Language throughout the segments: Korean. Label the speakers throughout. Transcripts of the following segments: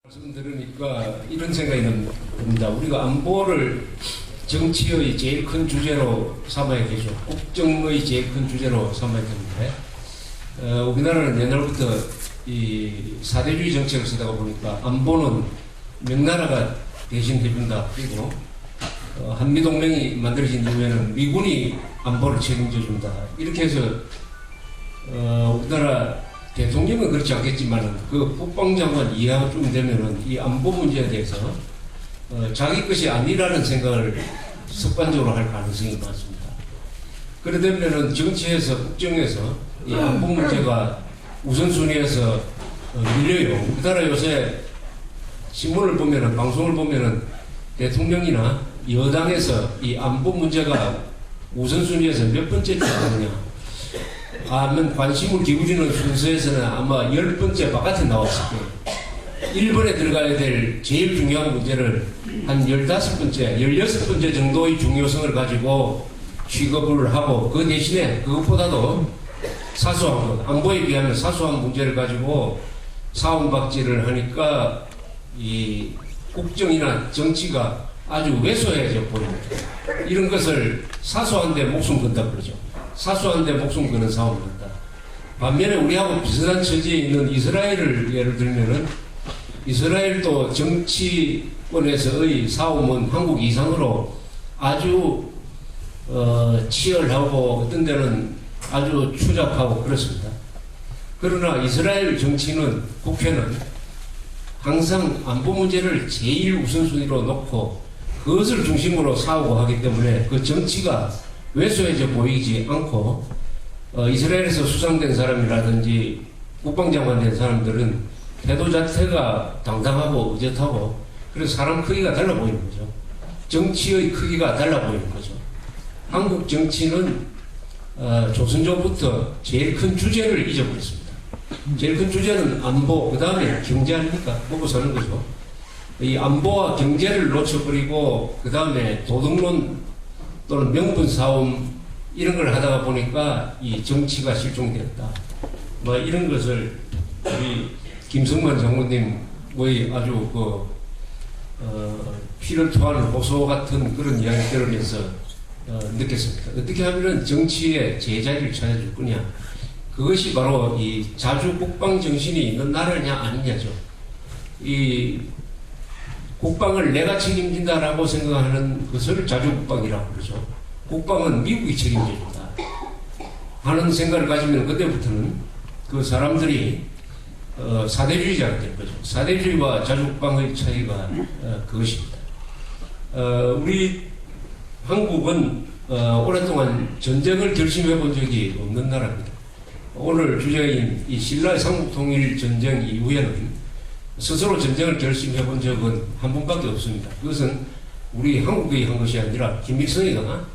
Speaker 1: 말씀 들으니까 이런 생각이 듭니다. 우리가 안보를 정치의 제일 큰 주제로 삼아야겠죠. 국정의 제일 큰 주제로 삼아야 되는데, 우리나라는 옛날부터 이 사대주의 정책을 쓰다가 보니까 안보는 명나라가 대신 해준다. 그리고 한미동맹이 만들어진 이후에는 미군이 안보를 책임져준다. 이렇게 해서 우리나라 대통령은 그렇지 않겠지만 그 국방장관 이하쯤 되면은 이 안보 문제에 대해서 자기 것이 아니라는 생각을 습관적으로 할 가능성이 많습니다. 그러되면은 정치에서 국정에서 이 안보 문제가 우선순위에서 밀려요. 우리나라 요새 신문을 보면은 방송을 보면은 대통령이나 여당에서 이 안보 문제가 우선순위에서 몇 번째 나오느냐 하면 관심을 기울이는 순서에서는 아마 10번째 바깥에 나왔을 거예요. 1번에 들어가야 될 제일 중요한 문제를 한 15번째, 16번째 정도의 중요성을 가지고 취급을 하고 그 대신에 그것보다도 사소한 것, 안보에 비하면 사소한 문제를 가지고 사원박질을 하니까 이 국정이나 정치가 아주 왜소해져 보입니다. 이런 것을 사소한데 목숨 건다 그러죠. 사소한데 목숨 거는 싸움입니다. 반면에 우리하고 비슷한 처지에 있는 이스라엘을 예를 들면은 이스라엘도 정치권에서의 싸움은 한국 이상으로 아주 치열하고 어떤 데는 아주 추잡하고 그렇습니다. 그러나 이스라엘 정치는 국회는 항상 안보 문제를 제일 우선순위로 놓고 그것을 중심으로 싸우고 하기 때문에 그 정치가 왜소해져 보이지 않고 이스라엘에서 수상된 사람이라든지 국방장관 된 사람들은 태도 자체가 당당하고 의젓하고 그래서 사람 크기가 달라 보이는 거죠. 정치의 크기가 달라 보이는 거죠. 한국 정치는 조선조부터 제일 큰 주제를 잊어버렸습니다. 제일 큰 주제는 안보, 그 다음에 경제 아닙니까? 먹고 사는 거죠. 이 안보와 경제를 놓쳐버리고 그 다음에 도덕론 또는 명분 싸움 이런 걸 하다가 보니까 이 정치가 실종되었다. 뭐 이런 것을 우리 김성만 장군님의 아주 피를 토하는 호소 같은 그런 이야기 들으면서 느꼈습니다. 어떻게 하면 정치의 제자리를 찾아줄 거냐. 그것이 바로 이 자주 국방 정신이 있는 나라냐 아니냐죠. 이 국방을 내가 책임진다라고 생각하는 것을 자주국방이라고 그러죠. 국방은 미국이 책임진다 하는 생각을 가지면 그때부터는 그 사람들이 사대주의자가 될 거죠. 사대주의와 자주국방의 차이가 그것입니다. 우리 한국은 오랫동안 전쟁을 결심해 본 적이 없는 나라입니다. 오늘 주제인 이 신라의 삼국통일 전쟁 이후에는 스스로 전쟁을 결심해 본 적은 한 번밖에 없습니다. 그것은 우리 한국이 한 것이 아니라 김일성이가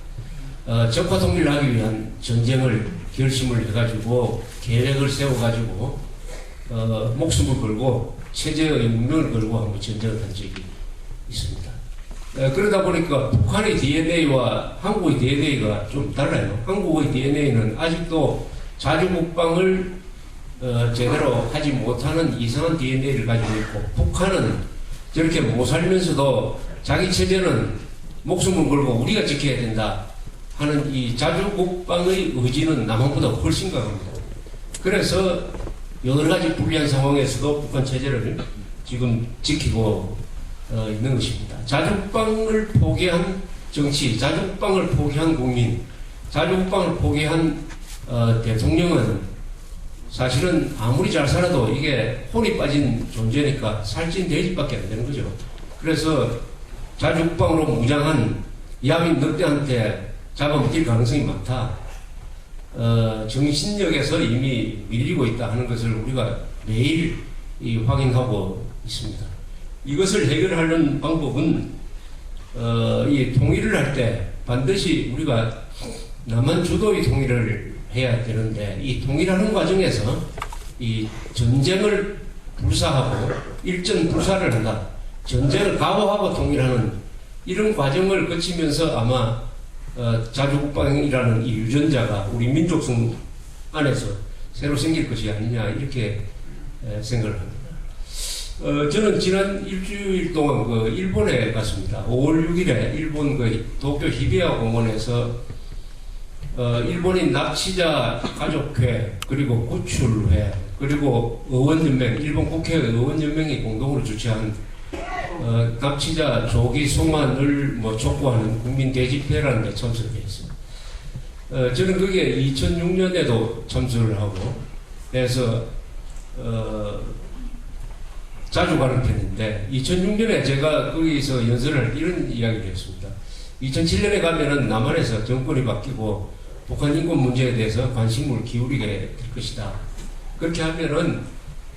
Speaker 1: 적화통일을 하기 위한 전쟁을 결심을 해가지고 계획을 세워가지고 목숨을 걸고 체제의 운명을 걸고 한번 전쟁을 한 적이 있습니다. 그러다 보니까 북한의 DNA와 한국의 DNA가 좀 달라요. 한국의 DNA는 아직도 자주국방을 제대로 하지 못하는 이상한 DNA를 가지고 있고 북한은 저렇게 못 살면서도 자기 체제는 목숨을 걸고 우리가 지켜야 된다 하는 이 자주국방의 의지는 남한보다 훨씬 강합니다. 그래서 여러 가지 불리한 상황에서도 북한 체제를 지금 지키고 있는 것입니다. 자주국방을 포기한 정치, 자주국방을 포기한 국민, 자주국방을 포기한 대통령은 사실은 아무리 잘 살아도 이게 혼이 빠진 존재니까 살찐 돼지밖에 안 되는 거죠. 그래서 자주국방으로 무장한 야민 늑대한테 잡아먹힐 가능성이 많다. 정신력에서 이미 밀리고 있다 하는 것을 우리가 매일 확인하고 있습니다. 이것을 해결하는 방법은 이 통일을 할 때 반드시 우리가 남한 주도의 통일을 해야 되는데 이 통일하는 과정에서 이 전쟁을 불사하고 일전 불사를 한다. 전쟁을 각오하고 통일하는 이런 과정을 거치면서 아마 자주국방이라는 이 유전자가 우리 민족성 안에서 새로 생길 것이 아니냐 이렇게 생각을 합니다. 저는 지난 일주일 동안 그 일본에 갔습니다. 5월 6일에 일본 그 도쿄 히비야 공원에서 일본인 납치자 가족회 그리고 구출회 그리고 의원연맹 일본 국회 의원연맹이 공동으로 주최한 납치자 조기 송환을 뭐 촉구하는 국민 대집회라는 데 참석했습니다. 저는 그게 2006년에도 참석을 하고 해서 자주 가는 편인데 2006년에 제가 거기서 연설을 이런 이야기를 했습니다. 2007년에 가면은 남한에서 정권이 바뀌고 북한 인권 문제에 대해서 관심을 기울이게 될 것이다. 그렇게 하면은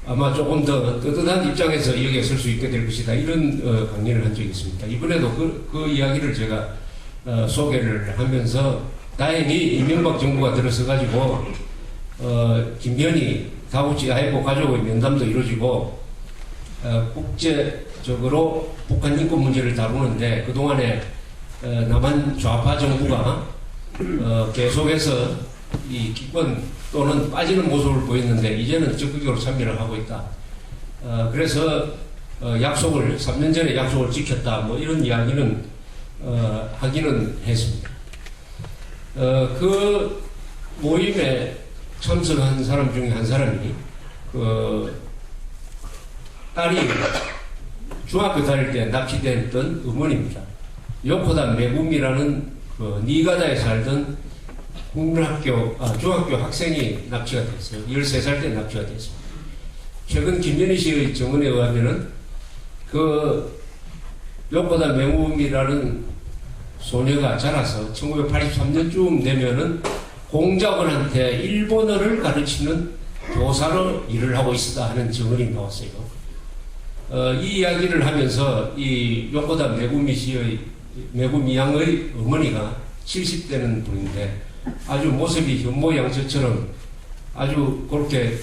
Speaker 1: 아마 조금 더 떳떳한 입장에서 여기에 설 수 있게 될 것이다. 이런 강연을 한 적이 있습니다. 이번에도 그 이야기를 제가 소개를 하면서 다행히 이명박 정부가 들어서 가지고 김현희 다우치 아이고 가족의 면담도 이루어지고 국제적으로 북한 인권 문제를 다루는데 그동안에 남한 좌파 정부가 계속해서 이 기권 또는 빠지는 모습을 보였는데 이제는 적극적으로 참여를 하고 있다. 그래서 약속을 3년 전에 약속을 지켰다. 뭐 이런 이야기는 하기는 했습니다. 그 모임에 참석한 사람 중에 한 사람이 딸이 중학교 다닐 때 납치됐던 어머니입니다. 요코다 메구미라는 니가다에 살던 중학교 학생이 납치가 됐어요. 13살 때 납치가 됐습니다. 최근 김현희 씨의 증언에 의하면은 요코다 메구미라는 소녀가 자라서 1983년쯤 되면은 공작원한테 일본어를 가르치는 교사로 일을 하고 있었다 하는 증언이 나왔어요. 이 이야기를 하면서 이 요코다 메구미 양의 어머니가 70대는 분인데 아주 모습이 현모양처처럼 아주 그렇게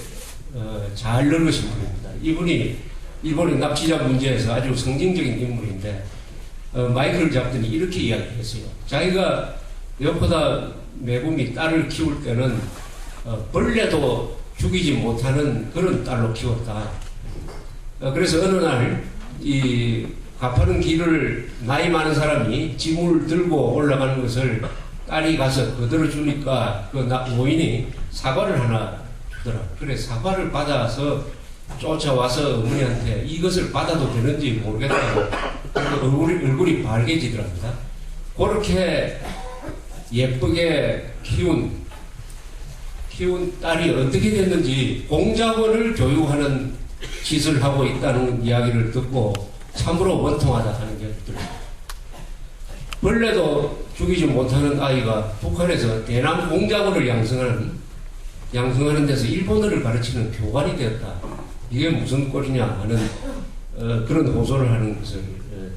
Speaker 1: 잘 늙으신 분입니다. 이분이 일본의 납치자 문제에서 아주 상징적인 인물인데 마이크를 잡더니 이렇게 이야기했어요. 자기가 요코다 메구미 딸을 키울 때는 벌레도 죽이지 못하는 그런 딸로 키웠다. 그래서 어느 날 이 가파른 길을 나이 많은 사람이 짐을 들고 올라가는 것을 딸이 가서 거들어 주니까 그 노인이 사과를 하나 주더라. 그래 사과를 받아서 쫓아와서 어머니한테 이것을 받아도 되는지 모르겠다고 얼굴이 밝아지더랍니다. 그렇게 예쁘게 키운 딸이 어떻게 됐는지 공작원을 교육하는 짓을 하고 있다는 이야기를 듣고 참으로 원통하다 하는 게 들립니다. 벌레도 죽이지 못하는 아이가 북한에서 대남 공작원을 양성하는 데서 일본어를 가르치는 교관이 되었다. 이게 무슨 꼴이냐 하는 그런 호소를 하는 것을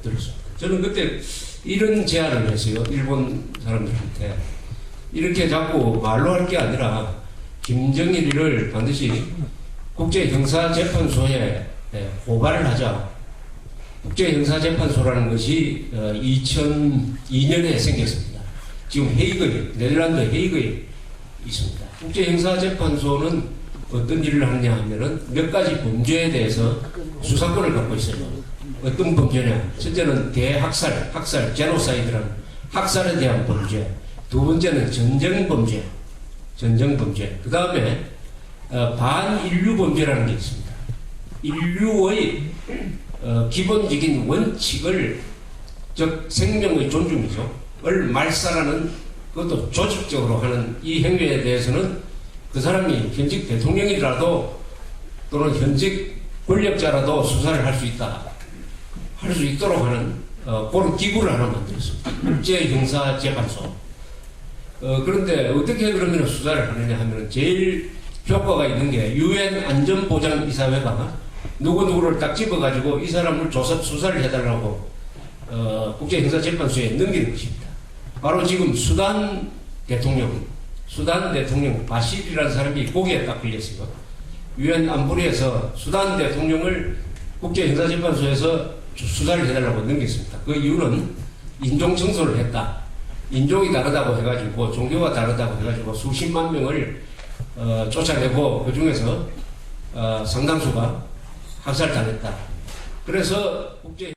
Speaker 1: 들었습니다. 저는 그때 이런 제안을 했어요. 일본 사람들한테. 이렇게 자꾸 말로 할 게 아니라 김정일이를 반드시 국제형사재판소에 고발을 하자. 국제형사재판소라는 것이 2002년에 생겼습니다. 지금 네덜란드 헤이그에 있습니다. 국제형사재판소는 어떤 일을 하느냐 하면은 몇 가지 범죄에 대해서 수사권을 갖고 있어요. 어떤 범죄냐. 첫째는 대학살, 제노사이드라는 학살에 대한 범죄. 두 번째는 전쟁범죄. 그 다음에 반인류 범죄라는 게 있습니다. 인류의 기본적인 원칙을, 즉 생명의 존중이죠. 을 말살하는, 그것도 조직적으로 하는 이 행위에 대해서는 그 사람이 현직 대통령이라도 또는 현직 권력자라도 수사를 할 수 있도록 하는 그런 기구를 하나 만들었습니다. 국제형사재판소. 그런데 어떻게 그러면 수사를 하느냐 하면 제일 효과가 있는 게 UN 안전보장이사회가 누구누구를 딱 집어가지고 이 사람을 수사를 해달라고 국제형사재판소에 넘기는 것입니다. 바로 지금 수단 대통령 바실이라는 사람이 거기에 딱 걸렸어요. UN 안보리에서 수단 대통령을 국제형사재판소에서 수사를 해달라고 넘겼습니다. 그 이유는 인종청소를 했다. 인종이 다르다고 해가지고 종교가 다르다고 해가지고 수십만 명을 쫓아내고 그 중에서 상당수가 학살당했다. 그래서 국제